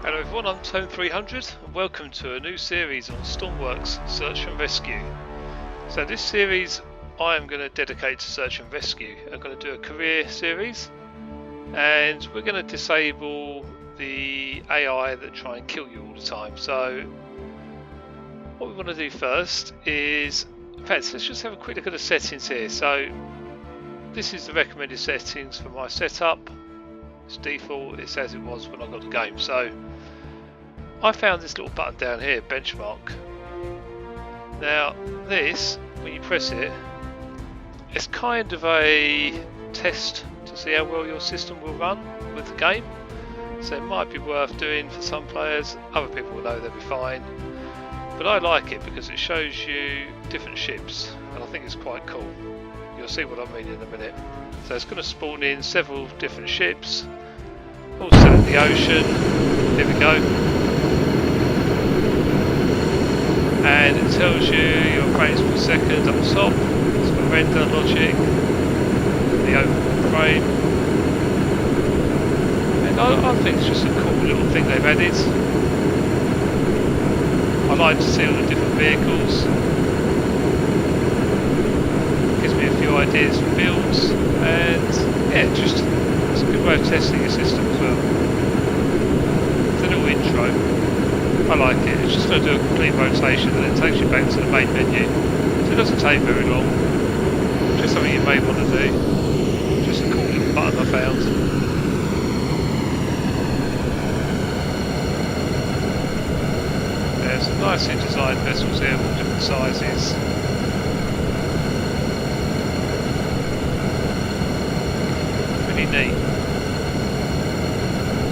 Hello everyone, I'm Tone 300 and welcome to a new series on Stormworks Search and Rescue. So this series I am going to dedicate to Search and Rescue. I'm going to do a career series and we're going to disable the AI that try and kill you all the time. So what we want to do first is, in fact, let's just have a quick look at the settings here. So this is the recommended settings for my setup. It's default, it's as it was when I got the game. So I found this little button down here, benchmark. Now this, when you press it, it's kind of a test to see how well your system will run with the game. So it might be worth doing for some players, other people will know they'll be fine. But I like it because it shows you different ships and I think it's quite cool. You'll see what I mean in a minute. So it's going to spawn in several different ships, all set in the ocean. Here we go. And it tells you your frames per second up the top. It's got render logic, the open frame, and I think it's just a cool little thing they've added. I like to see all the different vehicles. Gives me a few ideas for builds, and yeah, just it's a good way of testing your system as well. It's a little intro. I like it. It's just going to do a complete rotation and then it takes you back to the main menu. So it doesn't take very long. Just something you may want to do. Just a cool little button I found. There's some nicely designed vessels here of all different sizes. Pretty neat.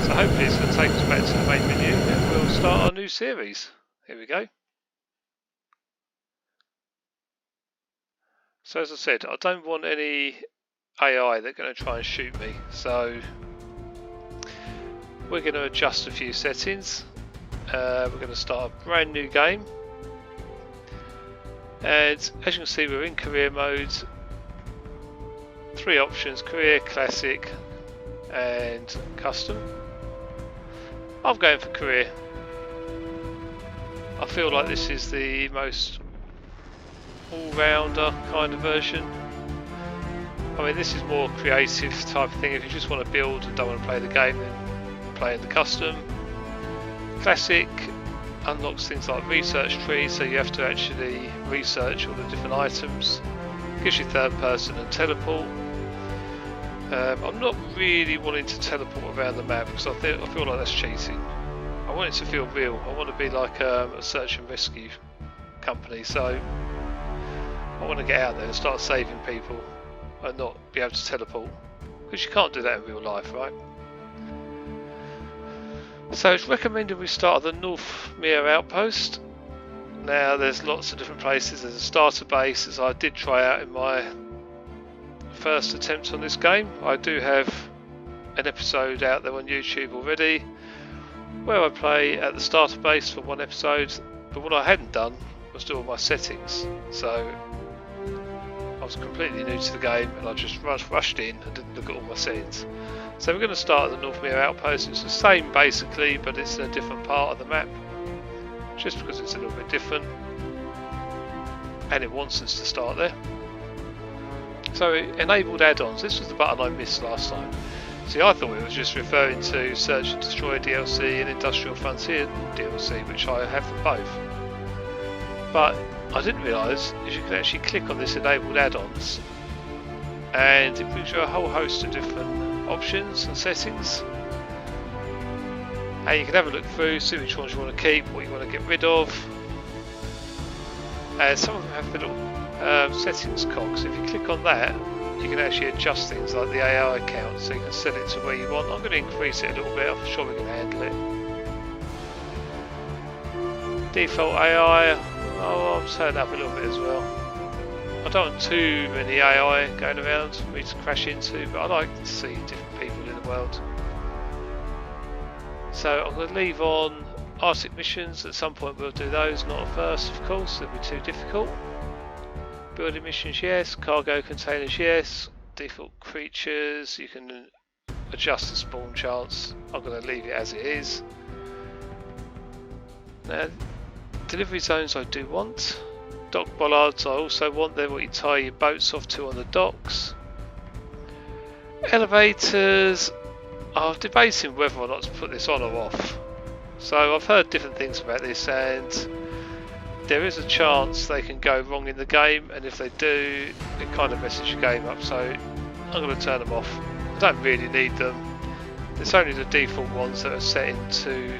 So hopefully it's going to take us back to the main menu and we'll start our new series. Here we go. So as I said, I don't want any AI that are going to try and shoot me. So we're going to adjust a few settings. We're going to start a brand new game. And as you can see, we're in career mode. 3 options: career, classic and custom. I'm going for career. I feel like this is the most all-rounder kind of version. I mean, this is more creative type of thing. If you just want to build and don't want to play the game, then play in the custom. Classic unlocks things like research trees, so you have to actually research all the different items. Gives you third person and teleport. I'm not really wanting to teleport around the map because I feel like that's cheating. I want it to feel real. I want to be like a search and rescue company, so I want to get out there and start saving people and not be able to teleport, because you can't do that in real life, right? So it's recommended we start at the North Mere outpost. Now there's lots of different places. There's a starter base, as I did try out in my first attempt on this game. I do have an episode out there on YouTube already where I play at the starter base for one episode, but what I hadn't done was do all my settings, so I was completely new to the game and I just rushed in and didn't look at all my settings. So we're going to start at the North Mere outpost. It's the same basically, but it's in a different part of the map just because it's a little bit different and it wants us to start there. So enabled add-ons, this was the button I missed last time. See, I thought it was just referring to Search and Destroy DLC and Industrial Frontier DLC, which I have for both. But I didn't realise is you can actually click on this enabled add-ons and it brings you a whole host of different options and settings. And you can have a look through, see which ones you want to keep, what you want to get rid of. And some of them have the little settings cog, so if you click on that you can actually adjust things like the AI count, so you can set it to where you want. I'm going to increase it a little bit, I'm sure we can handle it. Default AI, I'm turning up a little bit as well. I don't want too many AI going around for me to crash into, but I like to see different people in the world. So I'm going to leave on Arctic missions. At some point we'll do those, not at first of course, they'll be too difficult. Building missions, yes. Cargo containers, yes. Default creatures, you can adjust the spawn chance. I'm going to leave it as it is. Now, delivery zones I do want. Dock bollards I also want. They're what you tie your boats off to on the docks. Elevators, I'm debating whether or not to put this on or off. So I've heard different things about this, and there is a chance they can go wrong in the game, and if they do, it kind of messes your game up. So I'm going to turn them off. I don't really need them. It's only the default ones that are set into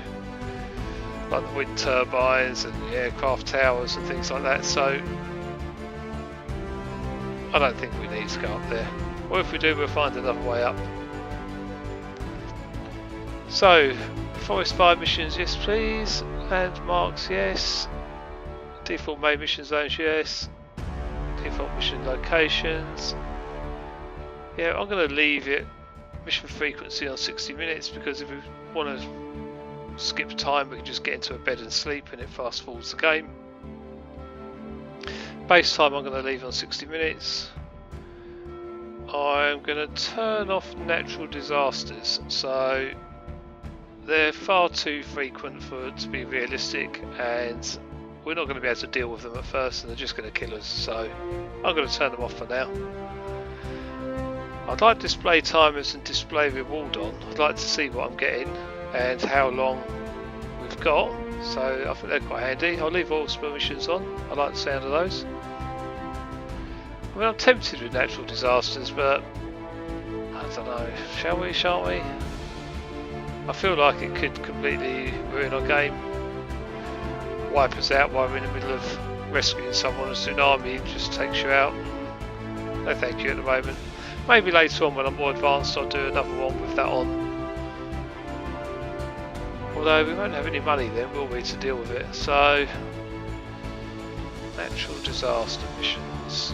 like the wind turbines and the aircraft towers and things like that. So I don't think we need to go up there. Or if we do, we'll find another way up. So, forest fire missions, yes please. Landmarks, yes. Default main mission zones, yes. Default mission locations. Yeah, I'm going to leave it mission frequency on 60 minutes because if we want to skip time, we can just get into a bed and sleep and it fast forwards the game. Base time I'm going to leave on 60 minutes. I'm going to turn off natural disasters, so they're far too frequent for it to be realistic, and we're not going to be able to deal with them at first, and they're just going to kill us, so I'm going to turn them off for now. I'd like display timers and display reward on. I'd like to see what I'm getting and how long we've got, so I think they're quite handy. I'll leave all spill missions on. I like the sound of those. I mean, I'm tempted with natural disasters, but I don't know. Shall we? Shan't we? I feel like it could completely ruin our game, wipe us out while we're in the middle of rescuing someone. A tsunami just takes you out. No thank you at the moment. Maybe later on when I'm more advanced I'll do another one with that on. Although we won't have any money then, will we, to deal with it? So, natural disaster missions.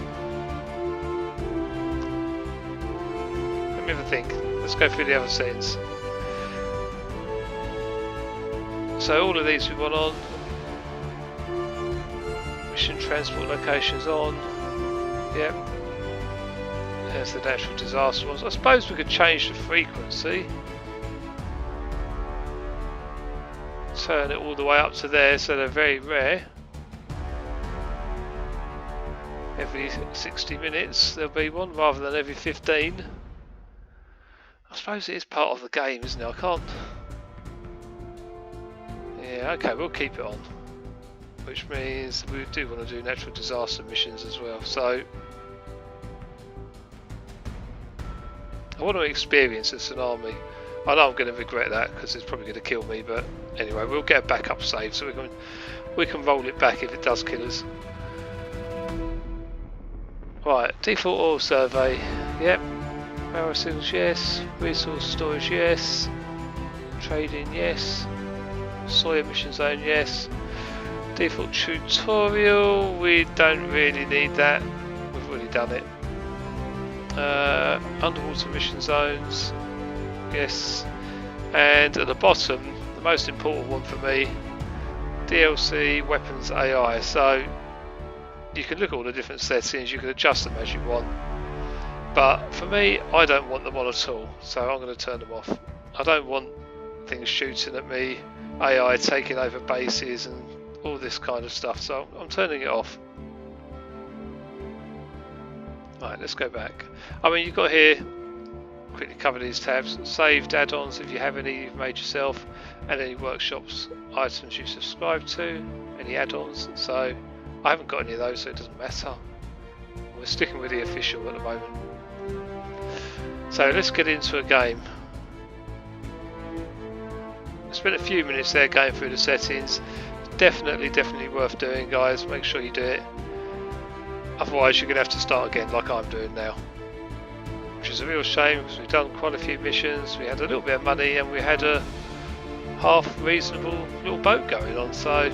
Let me have a think. Let's go through the other settings. So all of these we want on. Mission transport locations on. Yep. There's the natural disaster ones. I suppose we could change the frequency. Turn it all the way up to there so they're very rare. Every 60 minutes there'll be one rather than every 15. I suppose it is part of the game, isn't it? I can't... Yeah, okay, we'll keep it on. Which means we do want to do natural disaster missions as well. So I want to experience a tsunami. I know I'm going to regret that because it's probably going to kill me, but anyway, we'll get a backup save so we can roll it back if it does kill us. Right, default oil survey, yep. Power signals, yes. Resource storage, yes. Trading, yes. Soil emission zone, yes. Default tutorial, we don't really need that. We've already done it. Underwater mission zones, yes. And at the bottom, the most important one for me, DLC weapons AI. So you can look at all the different settings, you can adjust them as you want. But for me, I don't want them on at all, so I'm going to turn them off. I don't want things shooting at me, AI taking over bases and all this kind of stuff, so I'm turning it off. Right, let's go back. I mean, you've got here, quickly cover these tabs, saved add-ons if you have any you've made yourself, and any workshops items you subscribe to, any add-ons. So I haven't got any of those, so it doesn't matter. We're sticking with the official at the moment. So let's get into a game. I spent a few minutes there going through the settings. Definitely worth doing, guys. Make sure you do it. Otherwise you're going to have to start again like I'm doing now. Which is a real shame because we've done quite a few missions, we had a little bit of money and we had a half reasonable little boat going on, so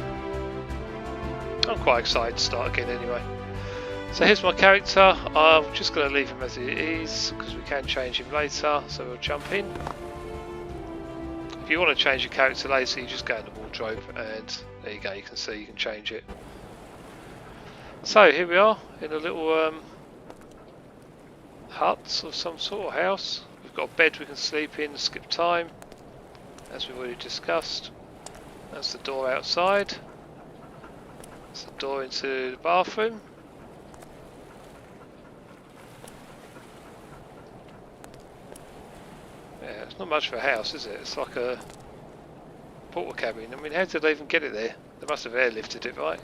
I'm quite excited to start again anyway. So here's my character. I'm just going to leave him as he is because we can change him later, so we'll jump in. If you want to change your character later, you just go in the wardrobe and there you go, you can see you can change it. So here we are in a little hut of some sort of house. We've got a bed we can sleep in, skip time, as we've already discussed. That's the door outside. That's the door into the bathroom. Yeah, it's not much of a house, is it? It's like a portal cabin. I mean, how did they even get it there? They must have airlifted it, right?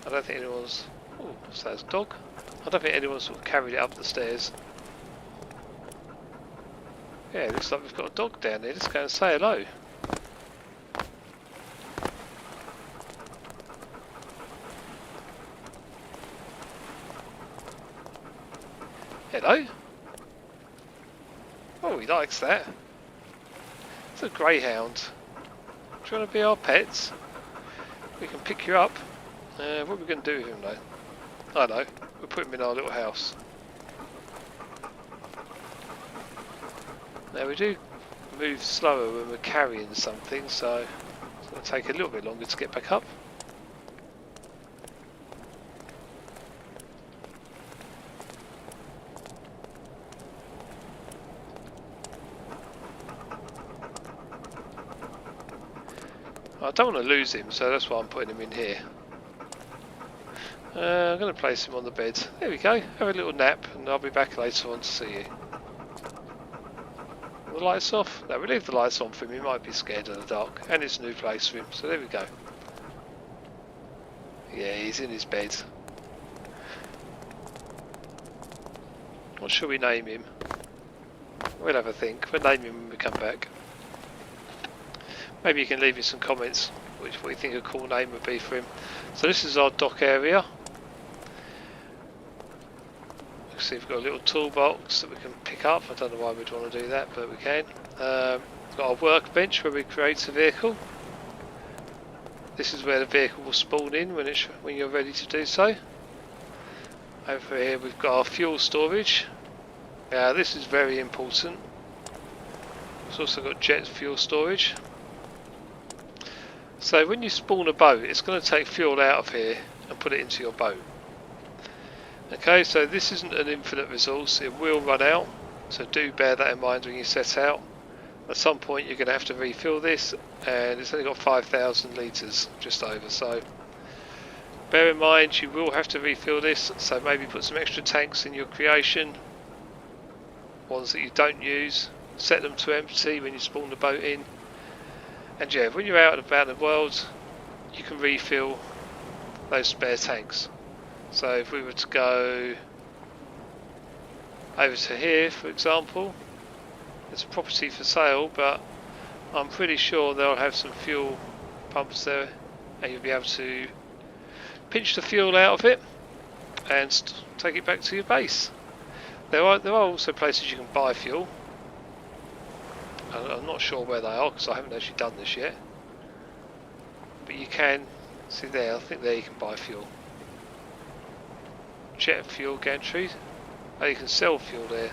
I don't think anyone's... Oh, so that's a dog. I don't think anyone's sort of carried it up the stairs. Yeah, it looks like we've got a dog down there. Let's go and say hello. Hello? Oh, he likes that. It's a greyhound. Do you want to be our pets? We can pick you up. What are we going to do with him though? I know. We'll put him in our little house. Now we do move slower when we're carrying something, so it's going to take a little bit longer to get back up. I don't want to lose him, so that's why I'm putting him in here. I'm going to place him on the bed. There we go. Have a little nap, and I'll be back later on to see you. The lights off? No, we leave the lights on for him. He might be scared of the dark, and it's a new place for him. So there we go. Yeah, he's in his bed. What shall we name him? We'll have a think. We'll name him when we come back. Maybe you can leave me some comments what you think a cool name would be for him. So this is our dock area. You can see we've got a little toolbox that we can pick up. I don't know why we'd want to do that, but we can. We've got our workbench where we create a vehicle. This is where the vehicle will spawn in when you're ready to do so. Over here we've got our fuel storage. Now this is very important. We've also got jet fuel storage. So when you spawn a boat, it's going to take fuel out of here and put it into your boat. Okay, so this isn't an infinite resource, it will run out, so do bear that in mind when you set out. At some point you're going to have to refill this, and it's only got 5,000 litres, just over, so bear in mind you will have to refill this, so maybe put some extra tanks in your creation, ones that you don't use, set them to empty when you spawn the boat in. And yeah, when you're out and about the world, you can refill those spare tanks. So if we were to go over to here, for example, there's a property for sale, but I'm pretty sure they'll have some fuel pumps there, and you'll be able to pinch the fuel out of it and take it back to your base. There are also places you can buy fuel. I'm not sure where they are because I haven't actually done this yet, but you can see there. I think there you can buy fuel. Jet fuel gantry. Oh, you can sell fuel there.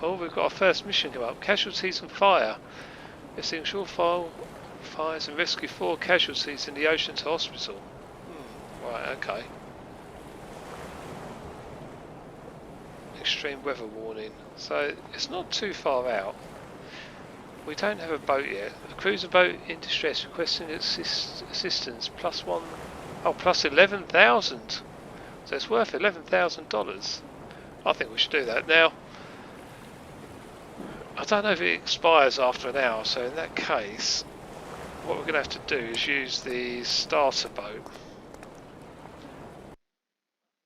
Oh, we've got our first mission come up. Casualties and fire. Extinguish all fires and rescue 4 casualties in the ocean to hospital. Right, okay. Extreme weather warning. So it's not too far out. We don't have a boat yet. A cruiser boat in distress requesting assistance. +1. Oh, plus 11,000. So it's worth $11,000. I think we should do that now. I don't know if it expires after an hour, so in that case, what we're going to have to do is use the starter boat.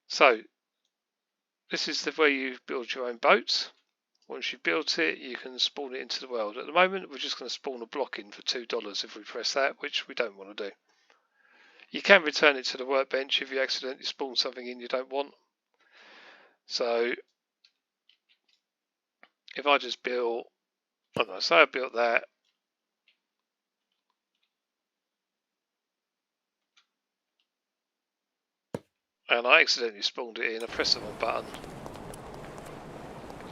So this is the way you build your own boats. Once you've built it, you can spawn it into the world. At the moment, we're just going to spawn a block in for $2 if we press that, which we don't want to do. You can return it to the workbench if you accidentally spawn something in you don't want. So if I just build, I don't know, say I built that. And I accidentally spawned it in, I press the wrong button.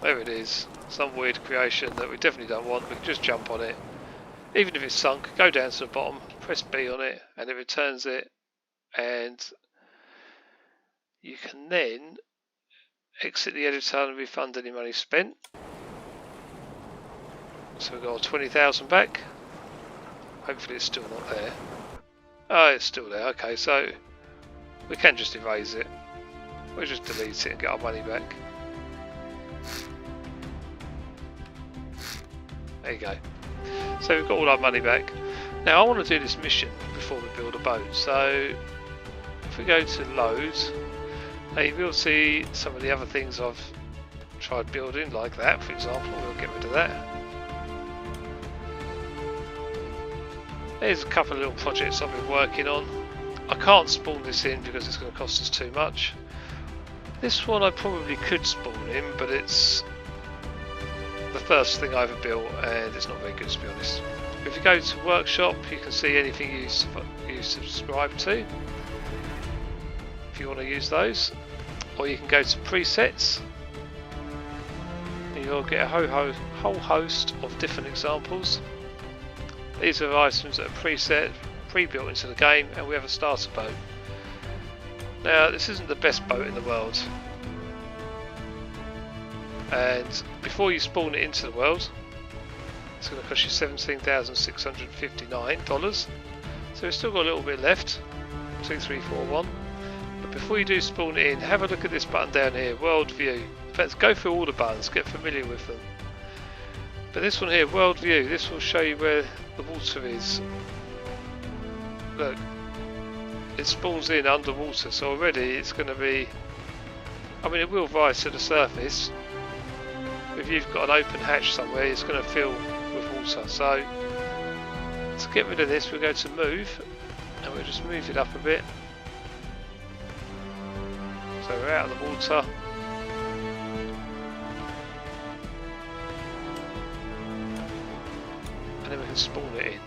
There it is, some weird creation that we definitely don't want. We can just jump on it. Even if it's sunk, go down to the bottom, press B on it, and it returns it. And you can then exit the editor and refund any money spent. So we've got 20,000 back. Hopefully it's still not there. Oh, it's still there. Okay, so we can just erase it. We'll just delete it and get our money back. There you go. So we've got all our money back. Now I want to do this mission before we build a boat. So if we go to loads, now you will see some of the other things I've tried building, like that for example. We'll get rid of that. There's a couple of little projects I've been working on. I can't spawn this in because it's going to cost us too much. This one I probably could spawn in, but it's the first thing I ever built and it's not very good, to be honest. If you go to workshop, you can see anything you subscribe to if you want to use those, or you can go to presets and you'll get a whole host of different examples. These are items that are preset, pre-built into the game, and we have a starter boat. Now this isn't the best boat in the world, and before you spawn it into the world it's going to cost you $17,659, so we've still got a little bit left, 2341. But before you do spawn it in, have a look at this button down here, World View. In fact, go through all the buttons, get familiar with them. But this one here, World View, this will show you where the water is. Look, it spawns in underwater, so already it's going to be, I mean it will rise to the surface. If you've got an open hatch somewhere, it's going to fill with water. So to get rid of this, we'll go to move, and we'll just move it up a bit. So we're out of the water. And then we can spawn it in.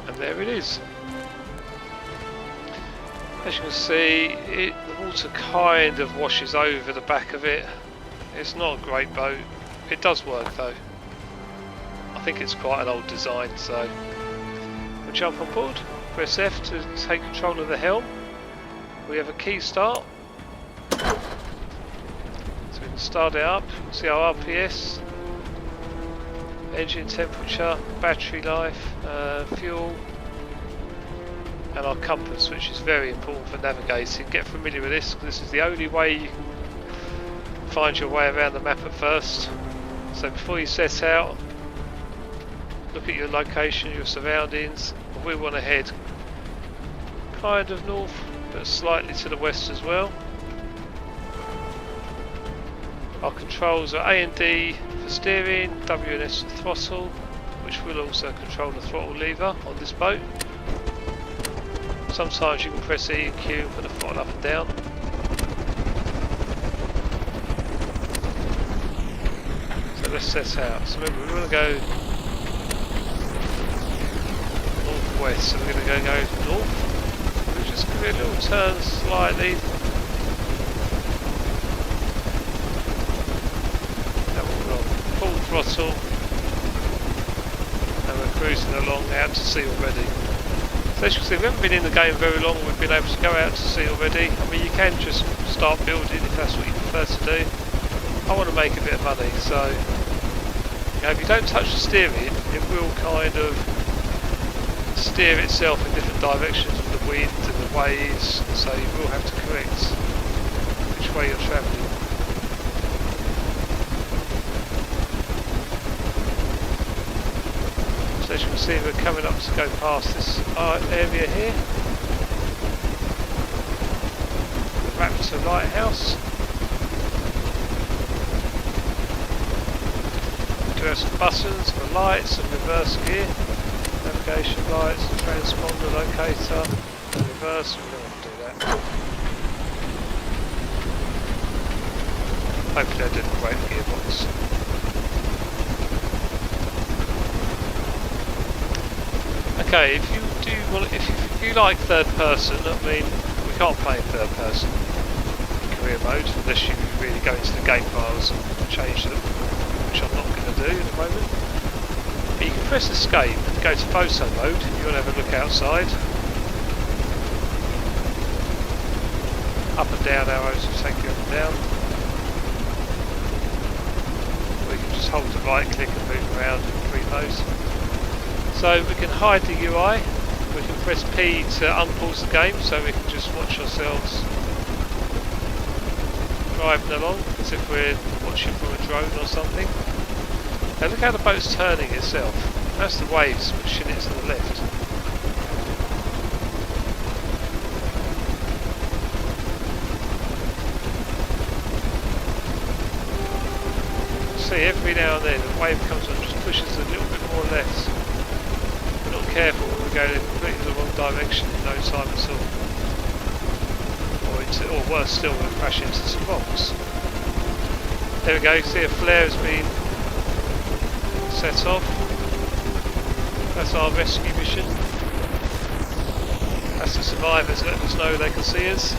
And there it is. As you can see, the water kind of washes over the back of it. It's not a great boat. It does work though. I think it's quite an old design, so we'll jump on board, press F to take control of the helm. We have a key start. So we can start it up, see our RPS, engine temperature, battery life, fuel, and our compass, which is very important for navigating. Get familiar with this, because this is the only way you can find your way around the map at first. So before you set out, look at your location, your surroundings. We want to head kind of north, but slightly to the west as well. Our controls are A and D for steering, W and S for throttle, which will also control the throttle lever on this boat. Sometimes you can press E and Q and put the throttle up and down. So let's set out. So remember, we're going to go northwest, so we're going to go north. We're just going to do a little turn slightly. Now we're on full throttle, and we're cruising along out to sea already. So as you can see, we haven't been in the game very long, we've been able to go out to sea already. I mean, you can just start building if that's what you prefer to do. I want to make a bit of money, so you know, if you don't touch the steering, it will kind of steer itself in different directions with the wind and the waves, so you will have to correct which way you're travelling. So as you can see, we're coming up to go past this area here, the Raptor Lighthouse. We do have some buttons for lights and reverse gear, navigation lights, transponder locator, and reverse. We don't want to do that. Hopefully I didn't break the gearbox. Okay, if you do want, if you like third person, I mean, we can't play in third person in career mode unless you really go into the game files and change them, which I'm not going to do at the moment. But you can press escape and go to photo mode if you want to have a look outside. Up and down arrows will take you up and down. We can just hold the right click and move around between those. So we can hide the UI, we can press P to unpause the game so we can just watch ourselves driving along as if we're watching from a drone or something. Now look how the boat's turning itself. That's the waves pushing it to the left. See, every now and then the wave comes and just pushes a little bit more left. We're not careful, we're going in completely the wrong direction in no time at all. Or worse still, we'll crash into some rocks. There we go, you see a flare has been set off. That's our rescue mission. That's the survivors letting us know they can see us.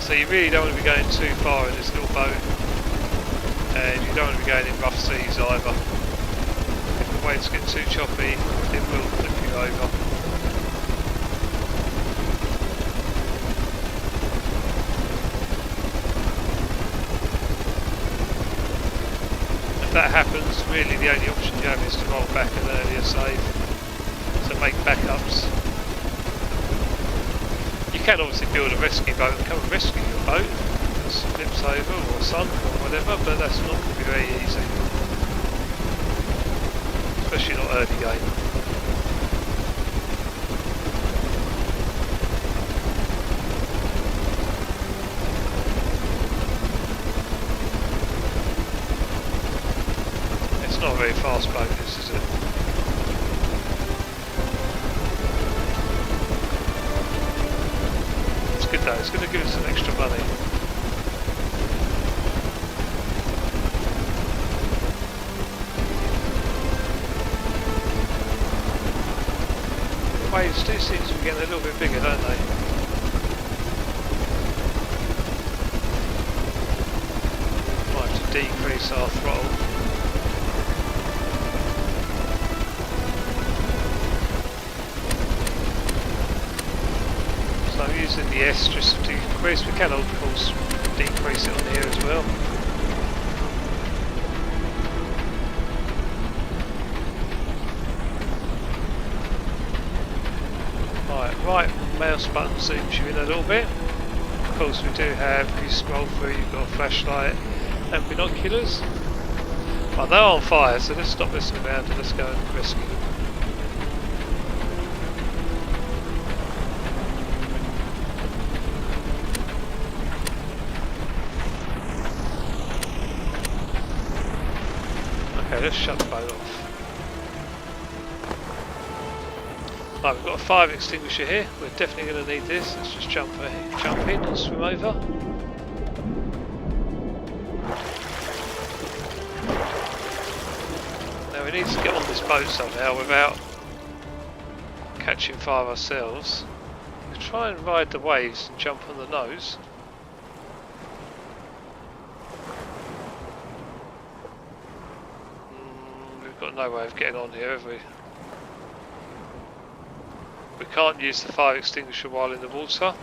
So you really don't want to be going too far in this little boat, and you don't want to be going in rough seas either. If the waves get too choppy, it will flip you over. If that happens, really the only option you have is to roll back an earlier save, to make backups. You can obviously build a rescue boat and come and rescue your boat if it flips over or sunk or whatever, but that's not going to be very easy. Especially not early game. It's not a very fast boat, this, is it? Good though, it's going to give us some extra money. The waves do seem to be getting a little bit bigger, don't they? Might have to decrease our throttle. I'm using the S just to decrease. We can of course decrease it on here as well. Right mouse button zooms you in a little bit. Of course we do have, if you scroll through, you've got a flashlight and binoculars. Right, they're on fire, so let's stop messing around and let's go and rescue them. Okay, let's shut the boat off. Right, we've got a fire extinguisher here. We're definitely going to need this. Let's just jump in and swim over. Now we need to get on this boat somehow without catching fire ourselves. We'll try and ride the waves and jump on the nose. We've got no way of getting on here, have we? We can't use the fire extinguisher while in the water.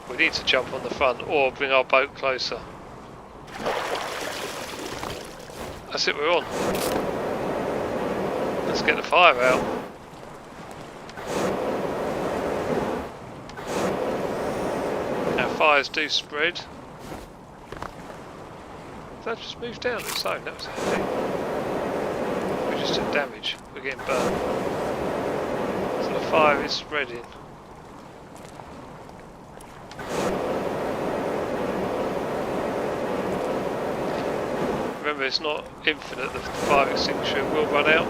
We need to jump on the front or bring our boat closer. That's it, we're on. Let's get the fire out. Now fires do spread. Did that just move down its own? That was heavy. We just took damage. We're getting burned. So the fire is spreading. Remember, it's not infinite, the fire extinguisher will run out.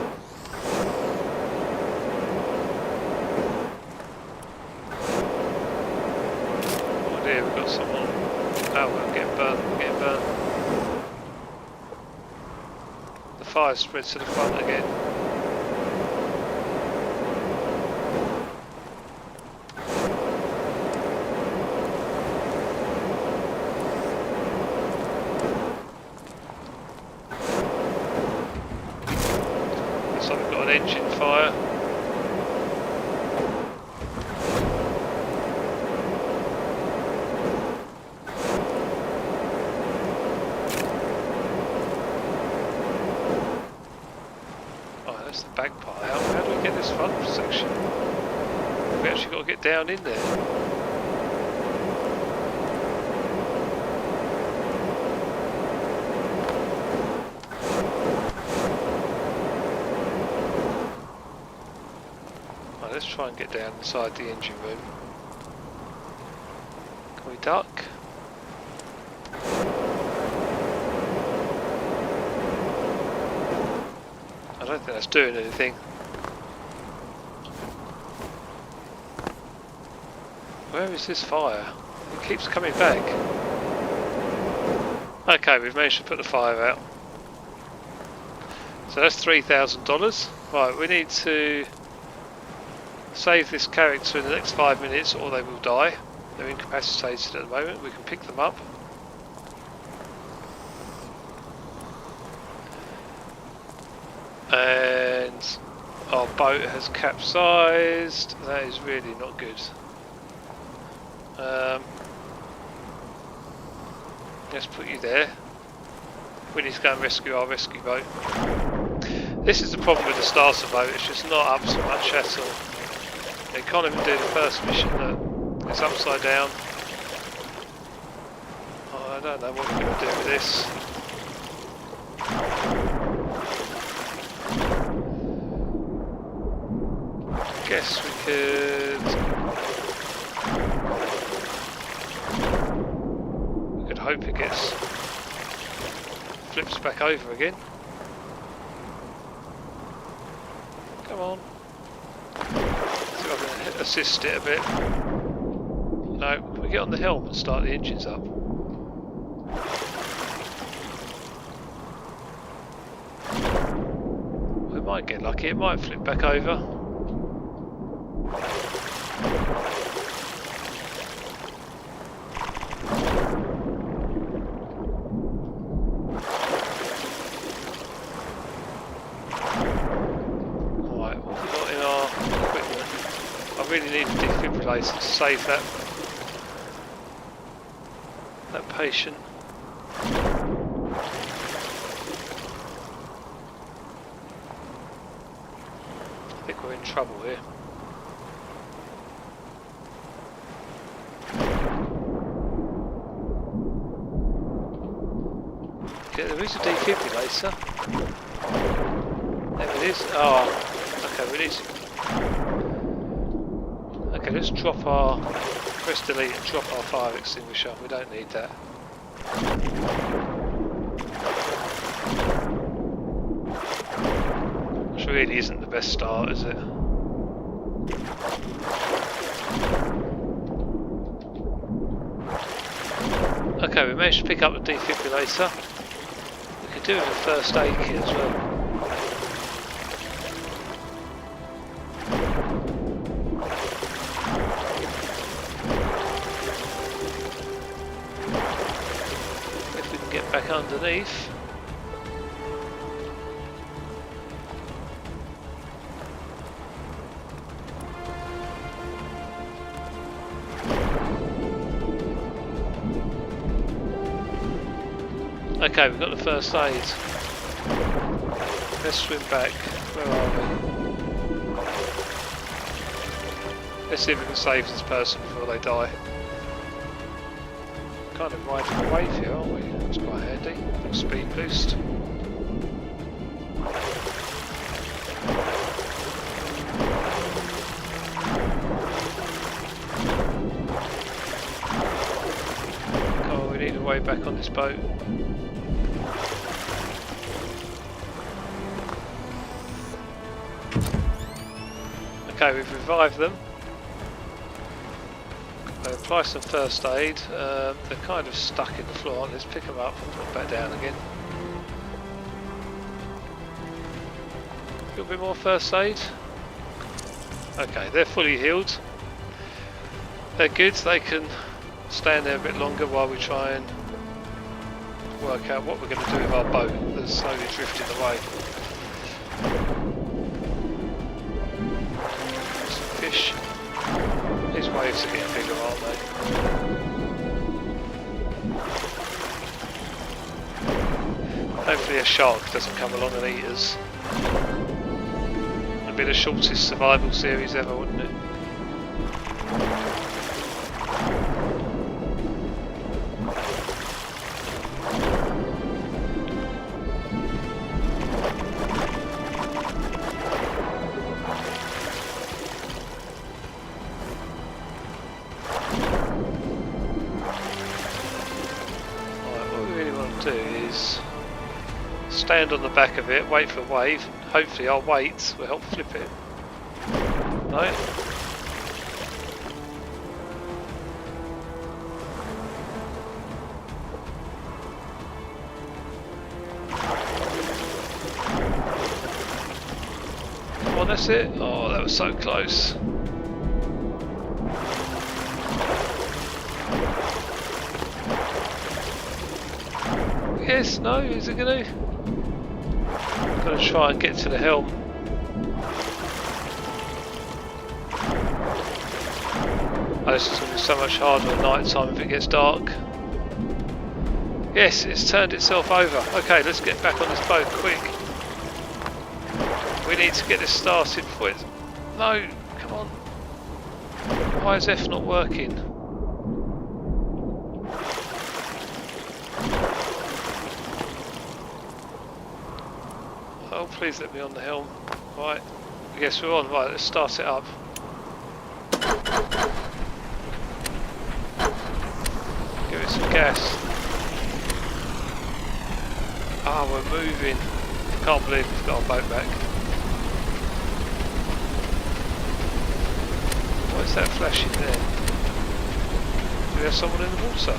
Oh dear, we've got someone. Oh, we're getting burned, we're getting burned. The fire spreads to the front again. Engine fire. That's the back part. How do we get this front section? We actually got to get down in there. Right, let's try and get down inside the engine room. Can we duck? I don't think that's doing anything. Where is this fire? It keeps coming back. Okay, we've managed to put the fire out. So that's $3,000. Right, we need to save this character in the next 5 minutes or they will die. They're incapacitated at the moment. We can pick them up. And our boat has capsized. That is really not good. Let's put you there. We need to go and rescue our rescue boat. This is the problem with the starter boat, it's just not up so much at all. You can't even do the first mission that it's upside down. Oh, I don't know what we're going to do with this. Guess we could hope it gets flips back over again. Come on. See if I can assist it a bit. No, can we get on the helm and start the engines up? We might get lucky, it might flip back over. I really need a defibrillator to save that patient. I think we're in trouble here. Okay, there is a defibrillator. There it is. Oh, okay, we need to... Okay, let's drop our... Press delete and drop our fire extinguisher. We don't need that. Which really isn't the best start, is it? Okay, we managed to pick up the defibrillator. We could do with a first aid kit as well. Back underneath. Okay, we've got the first aid. Let's swim back. Where are we? Let's see if we can save this person before they die. Kind of riding a wave here, aren't we? It's quite handy. Little speed boost. Oh, we need a way back on this boat. Okay, we've revived them. Apply some first aid. They're kind of stuck in the floor. Let's pick them up and put them back down again. A little bit more first aid. Okay, they're fully healed. They're good. They can stand there a bit longer while we try and work out what we're going to do with our boat that's slowly drifting away. Some fish. These waves are getting bigger, aren't they? Hopefully a shark doesn't come along and eat us. be the shortest survival series ever, wouldn't it? Stand on the back of it, wait for a wave, and hopefully our weight will help flip it. No? Come on, that's it. Oh, that was so close. Yes, no, is it going to? Got to try and get to the helm. Oh, this is going to be so much harder at night time if it gets dark. Yes, it's turned itself over. Okay, let's get back on this boat quick. We need to get this started before it's... No, come on. Why is F not working? Oh, please let me on the helm. Right, I guess we're on. Right, let's start it up. Give it some gas. Ah, we're moving. Can't believe we've got our boat back. What is that flashing there? Do we have someone in the water?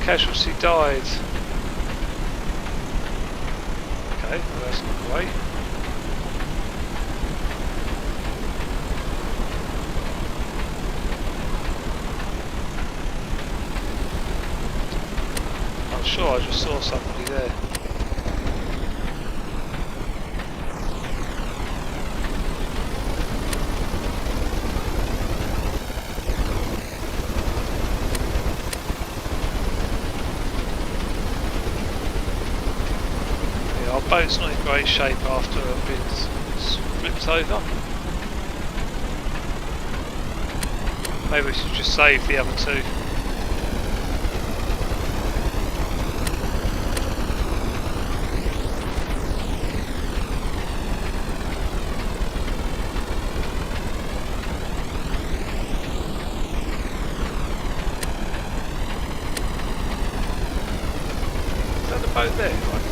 Casualty died. Okay, well that's not great. I'm sure I just saw somebody there. Boat's not in great shape after it being flipped over. Maybe we should just save the other two. Is that the boat there? Right.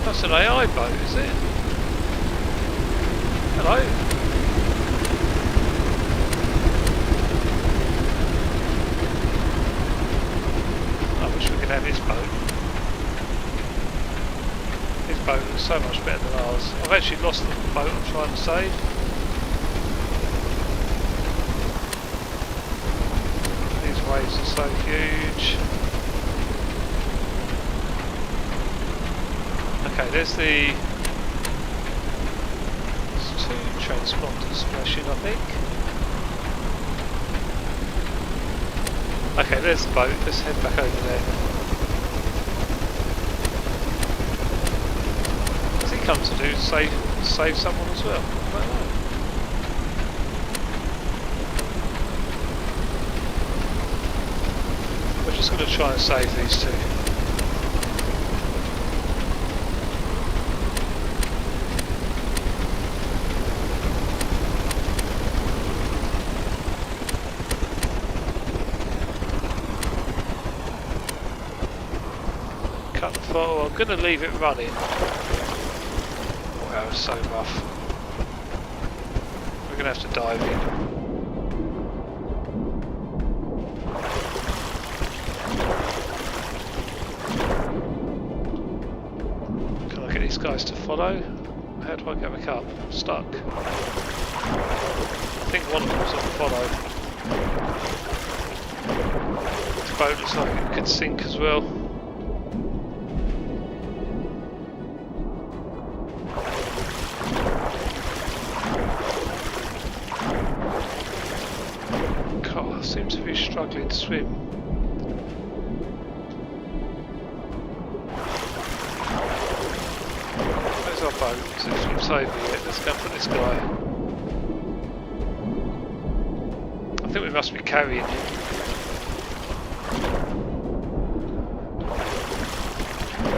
That's an AI boat, is it? Hello? I wish we could have his boat. His boat looks so much better than ours. I've actually lost the boat I'm trying to save. These waves are so huge. Okay, there's two transponders flashing, I think. Okay, there's the boat. Let's head back over there. What's he come to do? Save someone as well? I don't know. We're just going to try and save these two. Well, I'm going to leave it running. Oh, that was so rough. We're going to have to dive in. Can I get these guys to follow? How do I get back up? I'm stuck. I think one of them's on follow. The boat looks like it could sink as well. seem to be struggling to swim. Where's our boat? So it's flipped over yet. Let's go for this guy. I think we must be carrying him.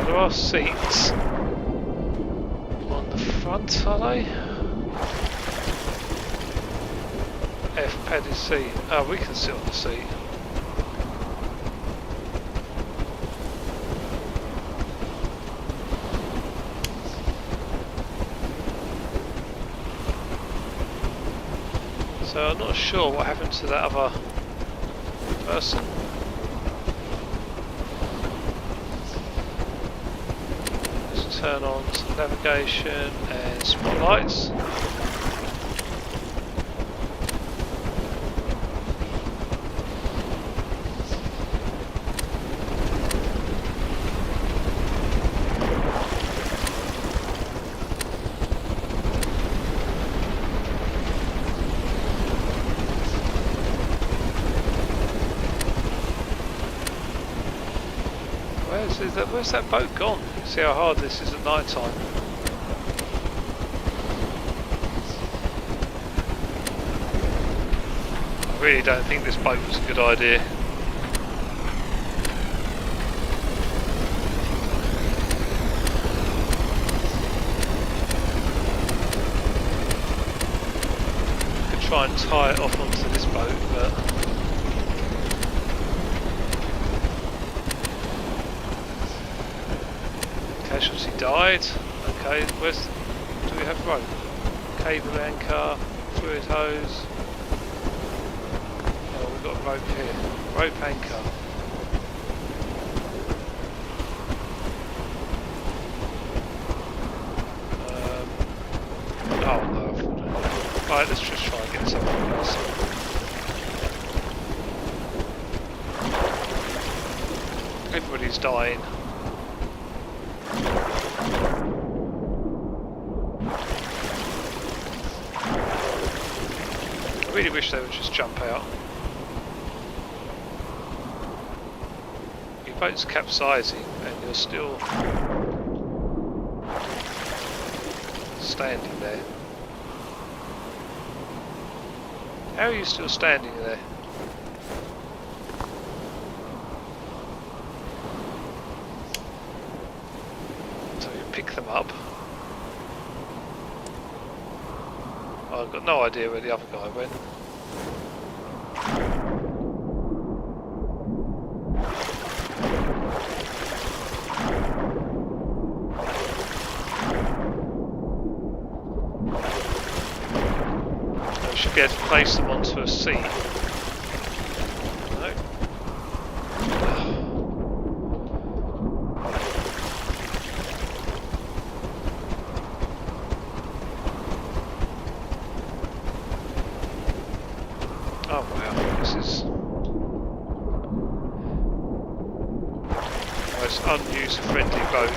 There are seats on the front, are they? F padded seat. Oh, we can sit on the seat. So I'm not sure what happened to that other person. Let's turn on some navigation and spotlights. Where's that boat gone? See how hard this is at night time. I really don't think this boat was a good idea. Could try and tie it off onto this boat, but Casualty died. Okay, where's... do we have rope? Cable anchor, fluid hose. Oh, we've got rope here. Rope anchor. Oh no. Right, let's just try and get something else. Everybody's dying. I really wish they would just jump out. Your boat's capsizing and you're still standing there. How are you still standing there? So you pick them up. I've got no idea where the other guy went. I should be able to place them onto a seat. No. Oh wow, this is the most unuser-friendly boat.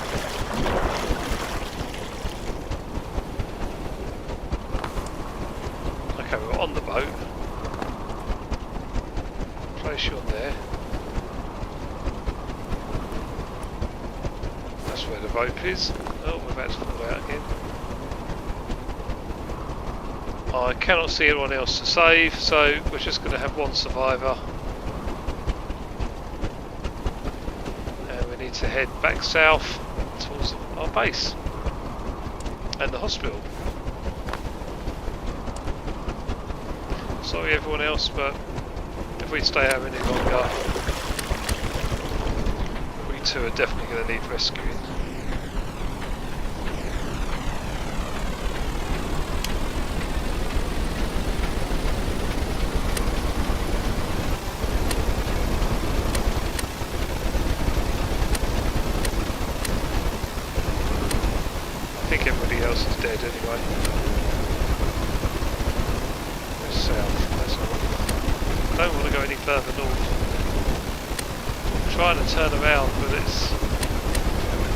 Okay, we're on the boat. Place you on there. That's where the rope is. Oh, we're about to fall out again. I cannot see anyone else to save, so we're just going to have one survivor. And we need to head back south towards our base and the hospital. Sorry everyone else, but if we stay out any longer, we too are definitely going to need rescuing. I think everybody else is dead anyway. We're south, that's all. I don't want to go any further north. I'm trying to turn around, but it's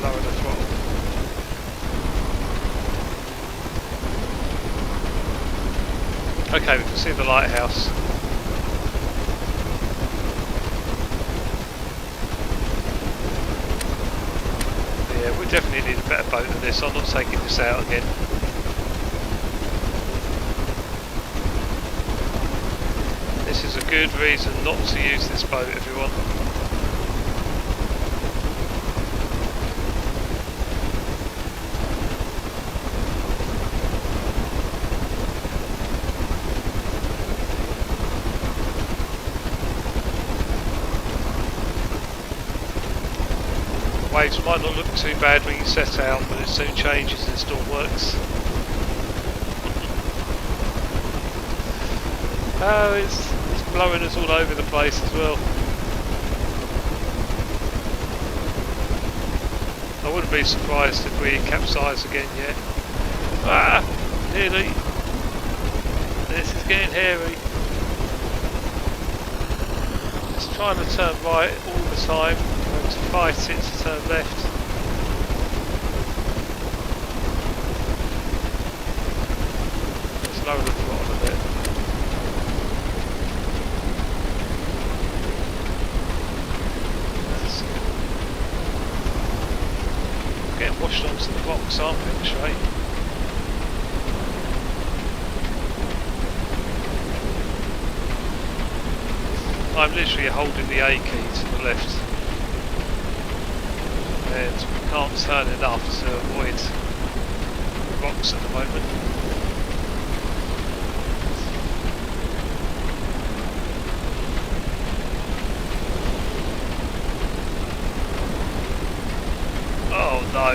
lower the throttle. Okay, we can see the lighthouse. need a better boat than this. I'm not taking this out again. This is a good reason not to use this boat, everyone. Waves might not look too bad when you set out, but it soon changes in Stormworks. Oh, it's blowing us all over the place as well. I wouldn't be surprised if we capsize again yet. Ah, nearly. This is getting hairy. Just trying to turn right all the time. To fight it to turn left. Let's lower the throttle a bit. That's good. Getting washed onto the box, aren't we, straight? I'm literally holding the A key to the left. And we can't turn enough to avoid the rocks at the moment. Oh no,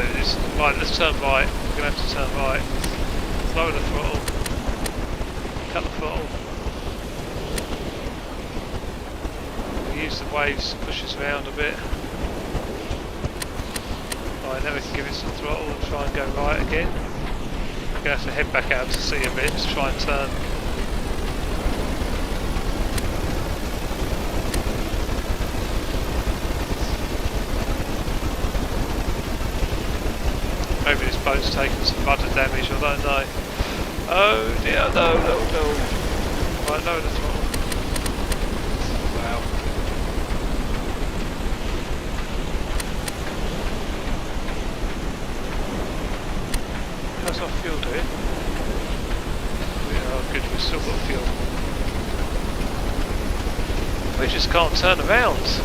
right, let's turn right. We're going to have to turn right. Lower the throttle. Cut the throttle. We'll use the waves to push us around a bit. Right, now we can give it some throttle and try and go right again. We're going to have to head back out to sea a bit to try and turn. Maybe this boat's taken some rudder damage, I don't know. Oh dear, no. Right, lower the throttle. Wow. How's our fuel doing? Oh good, we've still got fuel. We just can't turn around.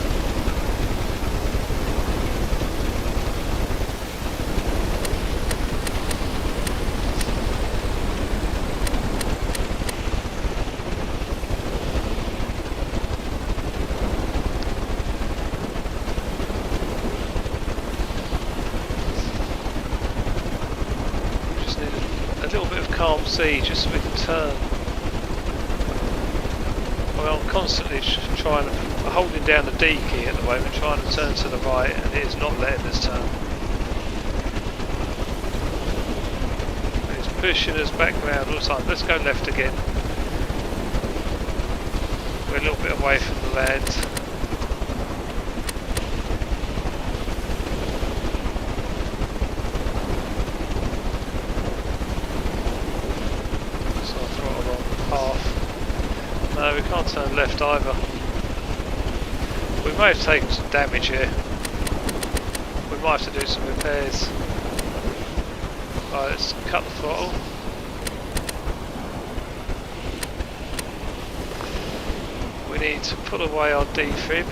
Calm sea just so we can turn. Well, I'm constantly trying to, holding down the D key at the moment, trying to turn to the right, and it is not letting us turn. It's pushing us back around all the time. Let's go left again. We're a little bit away from the land. No, we can't turn left either. We may have taken some damage here. We might have to do some repairs. Right, let's cut the throttle. We need to put away our defib.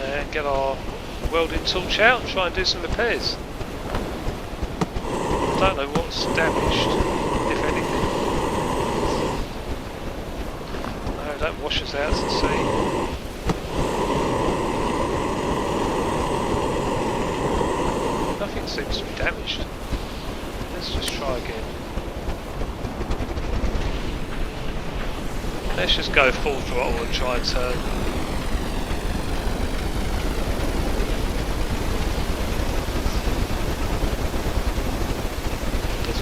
And get our welding torch out and try and do some repairs. I don't know what's damaged, if anything. No, don't wash us out to sea. Nothing seems to be damaged. Let's just try again. Let's just go full throttle and try and turn.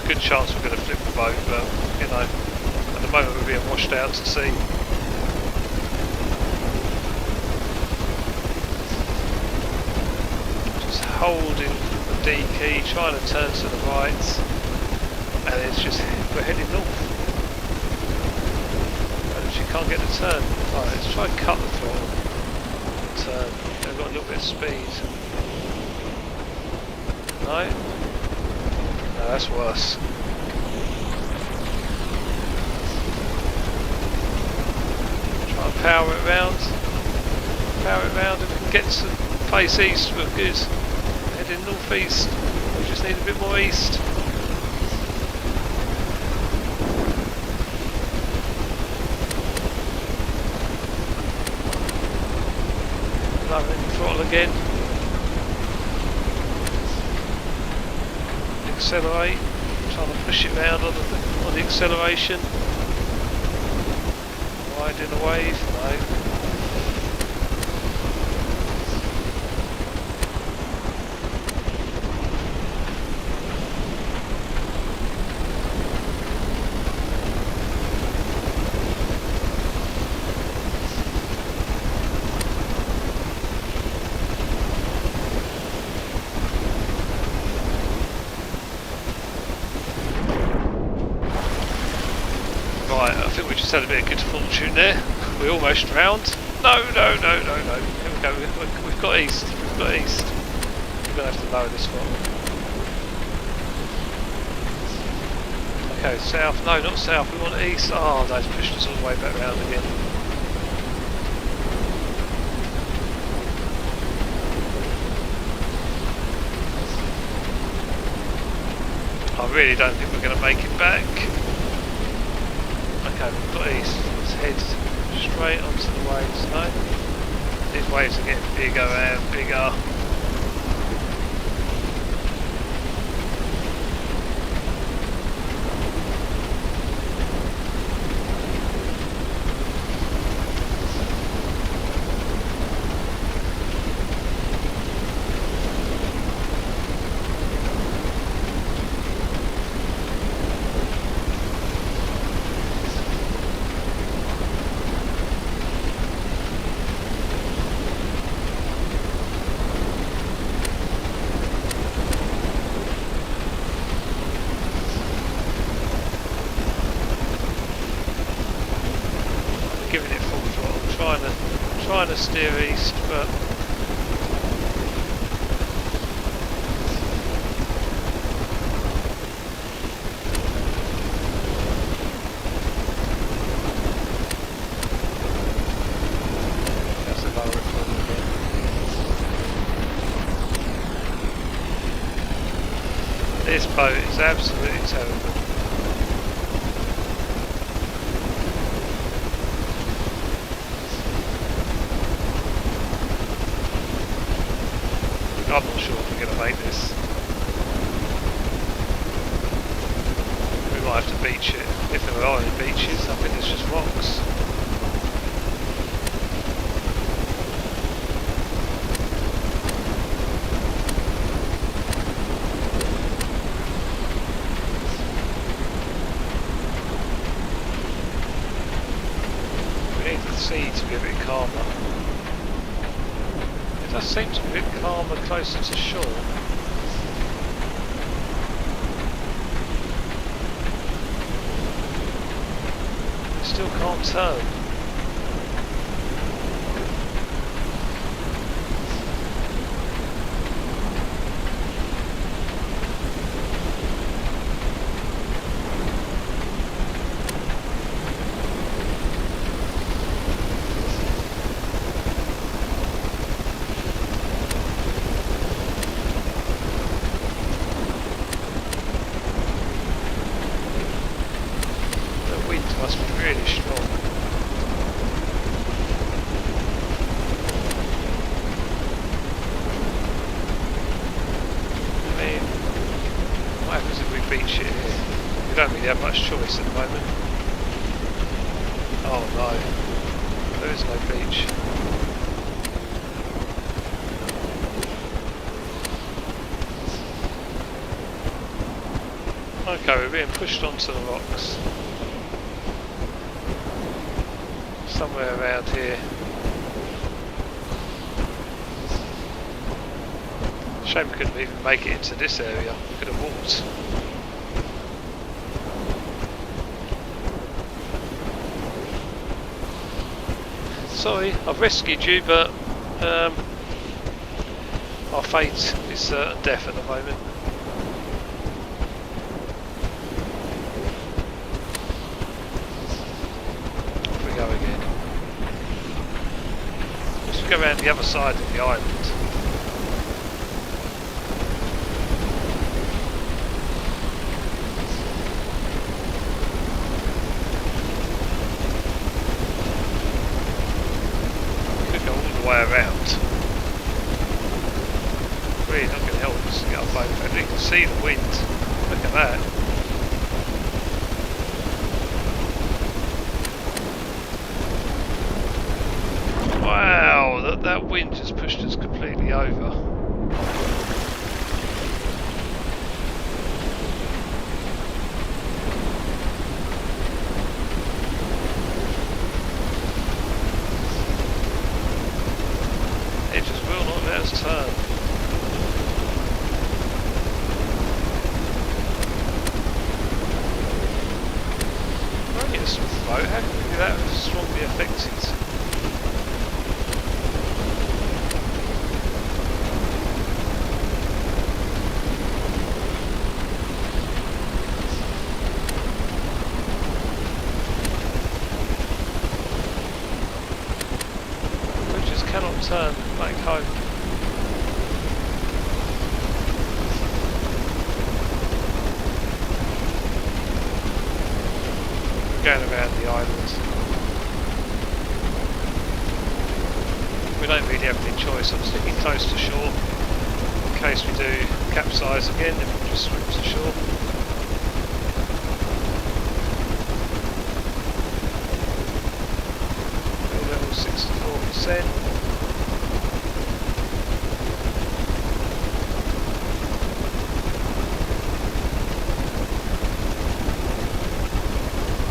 Good chance we're going to flip the boat, but you know, at the moment we're being washed out to sea. Just holding the D key, trying to turn to the right, and it's just, we're heading north. And she can't get the turn. Right, let's try and cut the throttle. Turn. I've got a little bit of speed. No? No, that's worse. Try and power it round. Power it round. If we can get to face east, we're good. Heading north east. We just need a bit more east. Lowering the throttle again. Accelerate. Trying to push it round on the acceleration. Riding a wave. No. Right, I think we just had a bit of good fortune there. We almost drowned. No. Here we go. We've got east. We're going to have to lower this one. Okay, south. No, not south. We want east. Oh, they've pushed us all the way back round again. I really don't think we're going to make it back. Okay, we've got east. Let's head straight onto the waves. No? These waves are getting bigger and bigger. Giving it full throttle, trying to steer east, but that's a lower throttle again. This boat is absolutely terrible. I'm not sure if we're going to make this. We might have to beach it. If there are any beaches, I think it's just rocks. We need the sea to be a bit calmer. It does seem to be a bit calmer closer to shore. It still can't turn. Must be really strong. I mean, what happens if we beach it here? We don't really have much choice at the moment. Oh no, there is no beach. Okay, we're being pushed onto the rocks. Somewhere around here. Shame we couldn't even make it into this area. We could have walked. sorry, I've rescued you, but our fate is certain death at the moment. Off we go again. Let's go around the other side of the island. Way around. Really not going to help us to get up over it. You can see the wind. Look at that. Wow, that wind just pushed us completely over. Turn. Only a small boat, how can we be that strongly affected? We just cannot turn back home. Going around the island. We don't really have any choice. I'm sticking close to shore in case we do capsize again, then we'll just swim to shore. Level 64%.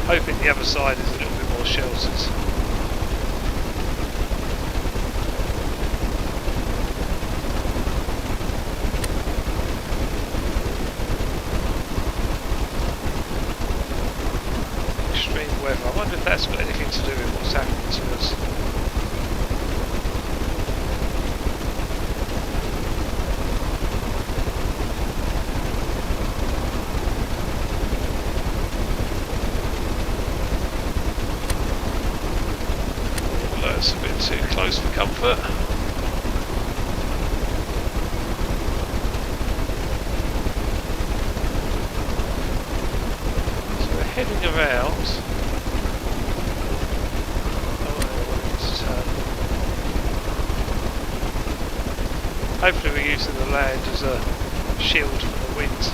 Hoping the other side is a little bit more sheltered. Extreme weather. I wonder if that's got anything to do with what's happening to us. It's a bit too close for comfort. So we're heading around. Hopefully we're using the land as a shield from the wind.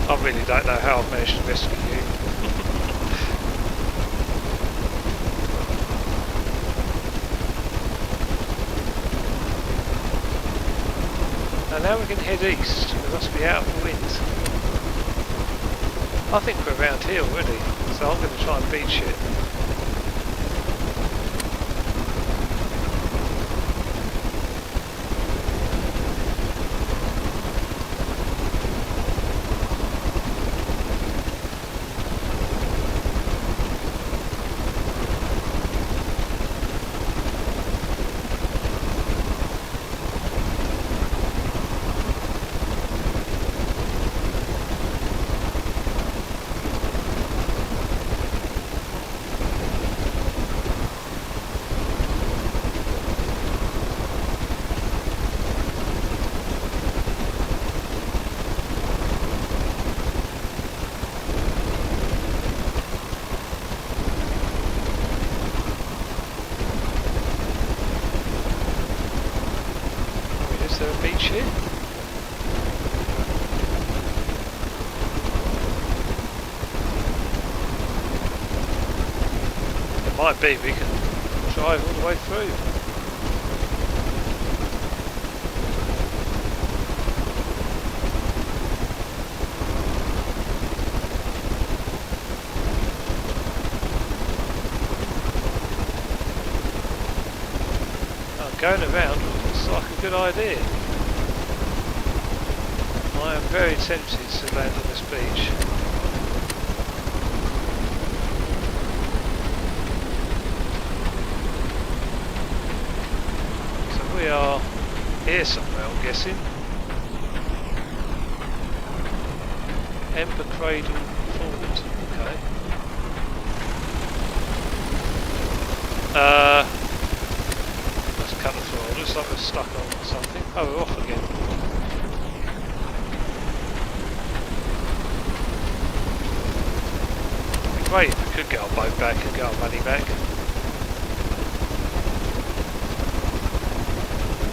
I really don't know how I've managed to rescue you. And now we can head east. We must be out of the wind. I think we're around here already, so I'm going to try and beach it. Is there a beach here? It might be, we can drive all the way through. Going around looks like a good idea. I am very tempted to land on this beach. So we are here somewhere, I'm guessing. Ember Cradle Ford, okay. Let's cut the floor, looks like we're stuck on something. Oh, we're off again. It'd be great if we could get our boat back and get our money back.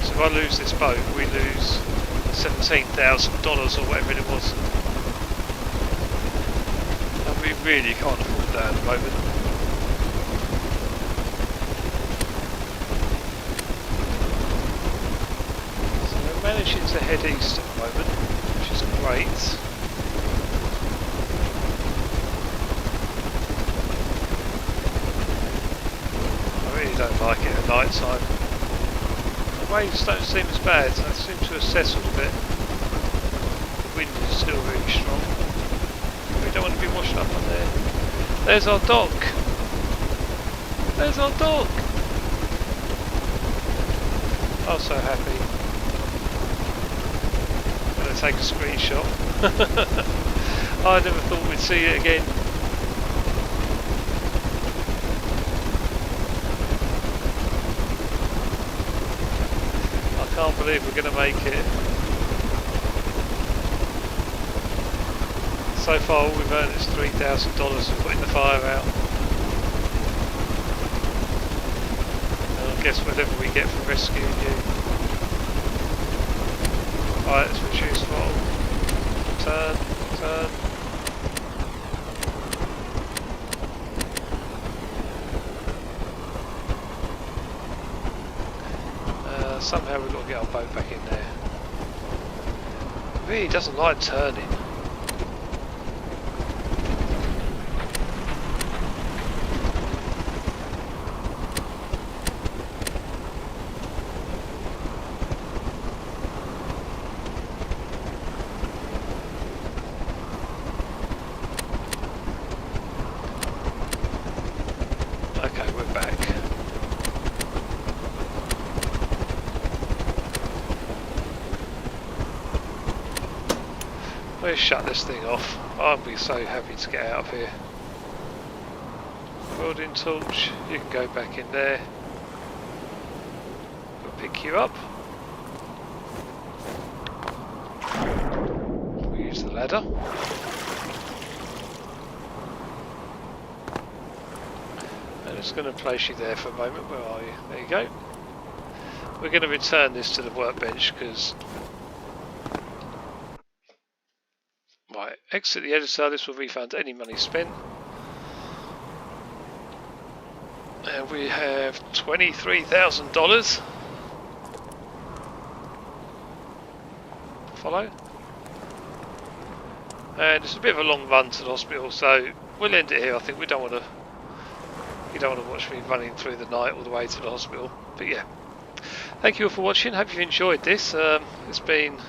So if I lose this boat, we lose $17,000 or whatever it was. And we really can't afford that at the moment. So we're managing to head east at the moment, which is great. I really don't like it at night time. The waves don't seem as bad, they seem to have settled a bit. The wind is still really strong. We don't want to be washed up on there. There's our dock! There's our dock! I'm so happy. I'm going to take a screenshot. I never thought we'd see it again. I can't believe we're going to make it. So far all we've earned is $3,000 for putting the fire out. And I guess whatever we get for rescuing you. Right, let's reduce throttle. Turn, turn. Somehow we've got to get our boat back in there. It really doesn't like turning. Okay, we're back. Let's shut this thing off. I'll be so happy to get out of here. Welding torch, you can go back in there. We'll pick you up. We'll use the ladder. And it's going to place you there for a moment. Where are you? There you go. We're going to return this to the workbench because... Right, exit the editor, this will refund any money spent. And we have $23,000. Follow. And it's a bit of a long run to the hospital, so we'll end it here. I think we don't want to. You don't want to watch me running through the night all the way to the hospital. But yeah, thank you all for watching. Hope you've enjoyed this. It's been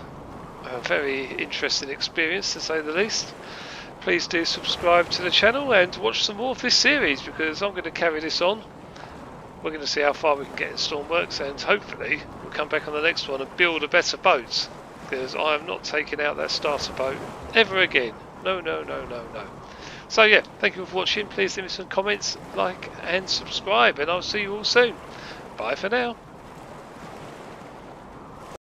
a very interesting experience to say the least. Please do subscribe to the channel and watch some more of this series because I'm going to carry this on. We're going to see how far we can get in Stormworks and hopefully we'll come back on the next one and build a better boat because I am not taking out that starter boat ever again. No, no, no, no, no. So yeah, thank you all for watching. Please leave me some comments, like and subscribe and I'll see you all soon. Bye for now.